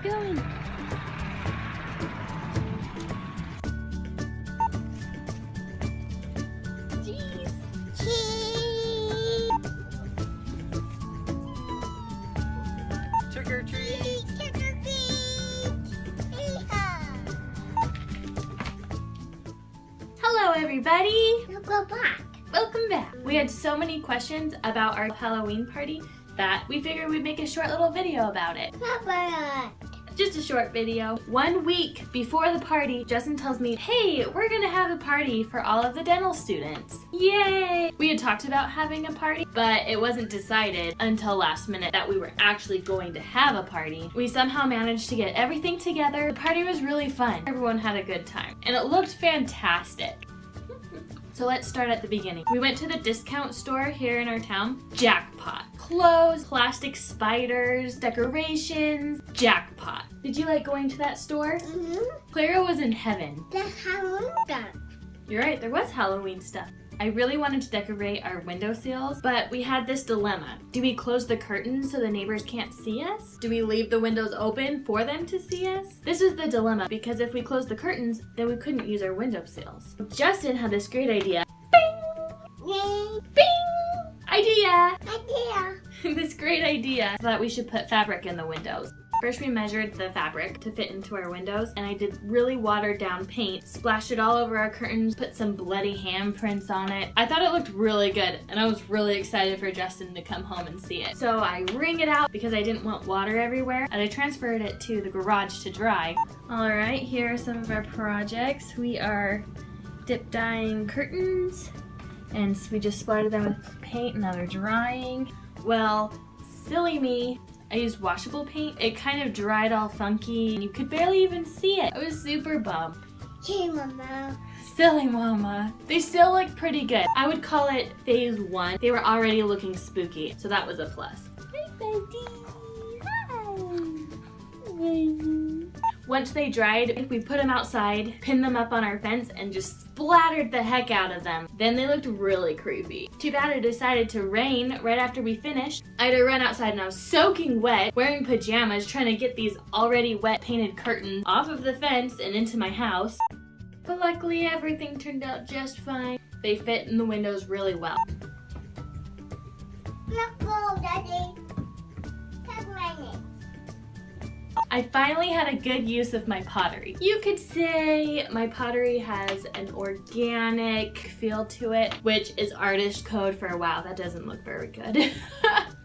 going. Cheese. Cheese. Trick or treat. Trick or treat. Yeehaw. Hello, everybody. Now go back. Welcome back. We had so many questions about our Halloween party that we figured we'd make a short little video about it. Papa. Just a short video. 1 week before the party, Justin tells me, hey, we're gonna have a party for all of the dental students. Yay! We had talked about having a party, but it wasn't decided until last minute that we were actually going to have a party. We somehow managed to get everything together. The party was really fun. Everyone had a good time, and it looked fantastic. So let's start at the beginning. We went to the discount store here in our town. Jackpot. Clothes, plastic spiders, decorations, jackpot. Did you like going to that store? Clara was in heaven. The Halloween stuff. You're right, there was Halloween stuff. I really wanted to decorate our windowsills, but we had this dilemma. Do we close the curtains so the neighbors can't see us? Do we leave the windows open for them to see us? This was the dilemma, because if we closed the curtains, then we couldn't use our windowsills. Justin had this great idea. Bing! Yay. Bing! Idea! Idea. This great idea that we should put fabric in the windows. First we measured the fabric to fit into our windows, and I did really watered down paint, splashed it all over our curtains, put some bloody handprints on it. I thought it looked really good, and I was really excited for Justin to come home and see it. So I wring it out because I didn't want water everywhere, and I transferred it to the garage to dry. Alright, here are some of our projects. We are dip dyeing curtains, and we just splattered them with paint, and now they're drying. Well, silly me. I used washable paint. It kind of dried all funky and you could barely even see it. I was super bummed. Hey, Mama. Silly mama. They still look pretty good. I would call it phase 1. They were already looking spooky, so that was a plus. Hi, buddy. Hi. Once they dried, we put them outside, pinned them up on our fence, and just splattered the heck out of them. Then they looked really creepy. Too bad it decided to rain right after we finished. I had to run outside and I was soaking wet, wearing pajamas, trying to get these already wet painted curtains off of the fence and into my house. But luckily everything turned out just fine. They fit in the windows really well. Let's go, Daddy. Take my name. I finally had a good use of my pottery. You could say my pottery has an organic feel to it, which is artist code for wow, that doesn't look very good.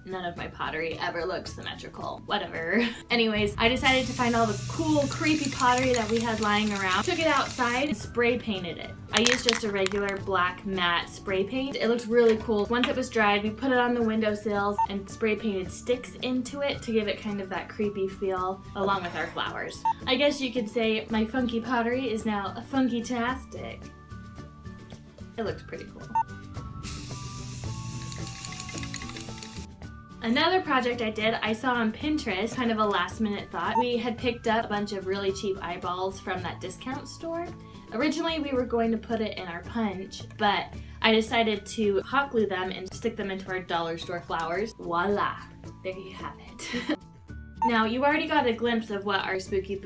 None of my pottery ever looks symmetrical. Whatever. Anyways, I decided to find all the cool, creepy pottery that we had lying around, took it outside, and spray painted it. I used just a regular black matte spray paint. It looked really cool. Once it was dried, we put it on the windowsills and spray painted sticks into it to give it kind of that creepy feel, along with our flowers. I guess you could say my funky pottery is now a funky-tastic. It looks pretty cool. Another project I did, I saw on Pinterest, kind of a last minute thought. We had picked up a bunch of really cheap eyeballs from that discount store. Originally we were going to put it in our punch, but I decided to hot glue them and stick them into our dollar store flowers. Voila! There you have it. Now you already got a glimpse of what our spooky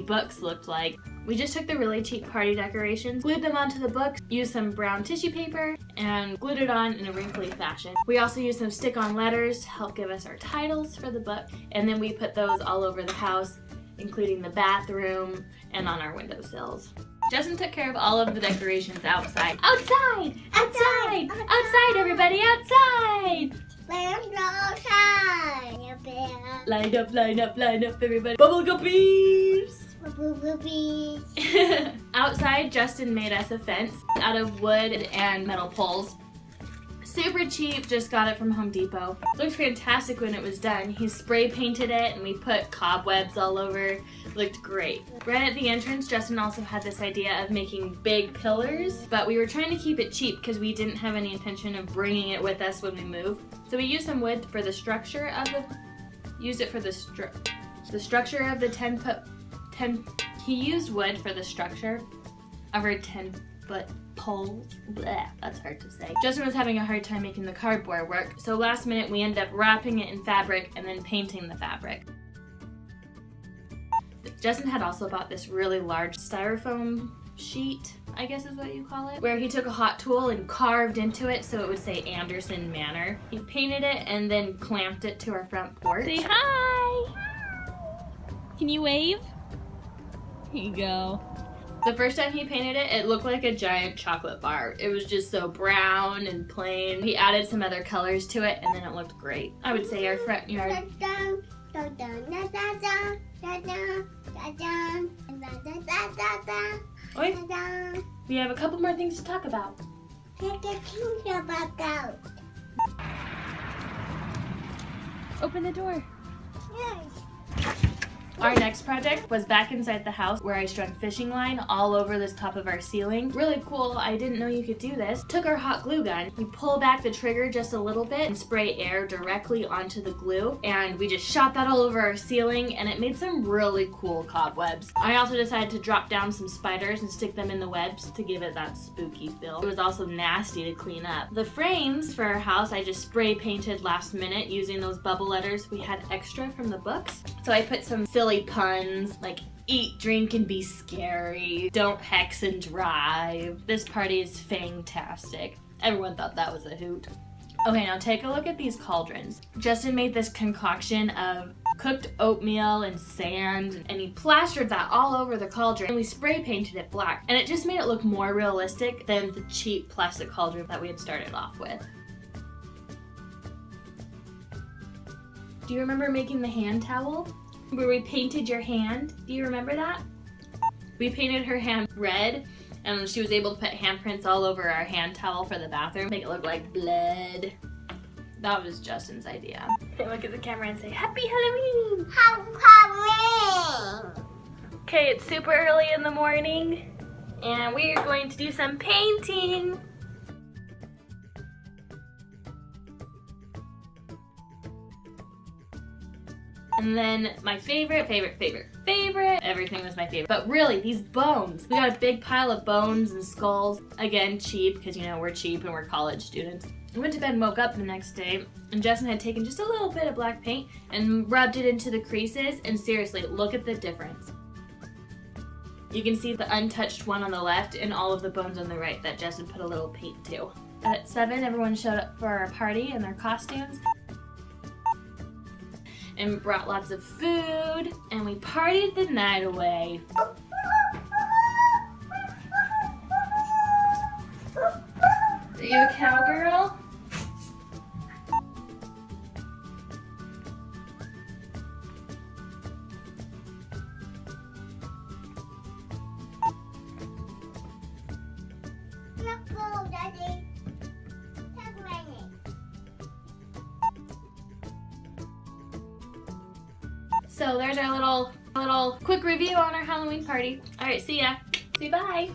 books looked like. We just took the really cheap party decorations, glued them onto the books, used some brown tissue paper, and glued it on in a wrinkly fashion. We also used some stick-on letters to help give us our titles for the book, and then we put those all over the house, including the bathroom and on our windowsills. Justin took care of all of the decorations outside. Outside! Outside! Outside, everybody! Outside! Outside. Line up, line up, line up, everybody. Bubble guppies! Outside, Justin made us a fence out of wood and metal poles. Super cheap, just got it from Home Depot. It looked fantastic when it was done. He spray painted it and we put cobwebs all over. Looked great. Right at the entrance, Justin also had this idea of making big pillars, but we were trying to keep it cheap because we didn't have any intention of bringing it with us when we move. So we used some wood for the structure of the, structure of the 10 foot, he used wood for the structure of our 10 foot poles. Blech, that's hard to say. Justin was having a hard time making the cardboard work, so last minute we ended up wrapping it in fabric and then painting the fabric. Justin had also bought this really large styrofoam sheet, I guess is what you call it, where he took a hot tool and carved into it so it would say Anderson Manor. He painted it and then clamped it to our front porch. Say hi! Can you wave? Here you go. The first time he painted it, it looked like a giant chocolate bar. It was just so brown and plain. He added some other colors to it and then it looked great. I would say our front yard. Oi, we have a couple more things to talk about. Open the door. Our next project was back inside the house where I strung fishing line all over the top of our ceiling. Really cool, I didn't know you could do this. Took our hot glue gun, we pull back the trigger just a little bit and spray air directly onto the glue, and we just shot that all over our ceiling and it made some really cool cobwebs. I also decided to drop down some spiders and stick them in the webs to give it that spooky feel. It was also nasty to clean up. The frames for our house I just spray painted last minute using those bubble letters we had extra from the books. So I put some silly puns like eat, drink, and be scary. Don't hex and drive. This party is fantastic. Everyone thought that was a hoot. Okay, now take a look at these cauldrons. Justin made this concoction of cooked oatmeal and sand, and he plastered that all over the cauldron, and we spray painted it black, and it just made it look more realistic than the cheap plastic cauldron that we had started off with. Do you remember making the hand towel? Where we painted your hand? Do you remember that? We painted her hand red, and she was able to put handprints all over our hand towel for the bathroom, make it look like blood. That was Justin's idea. Okay, look at the camera and say, Happy Halloween! Okay, it's super early in the morning, and we are going to do some painting. And then my favorite, everything was my favorite. But really, these bones. We got a big pile of bones and skulls. Again, cheap, because you know, we're cheap and we're college students. I went to bed and woke up the next day, and Justin had taken just a little bit of black paint and rubbed it into the creases, and seriously, look at the difference. You can see the untouched one on the left and all of the bones on the right that Justin put a little paint to. At 7, everyone showed up for our party in their costumes. And brought lots of food, and we partied the night away. Are you a cowgirl? So there's our little quick review on our Halloween party. All right, see ya. Say bye.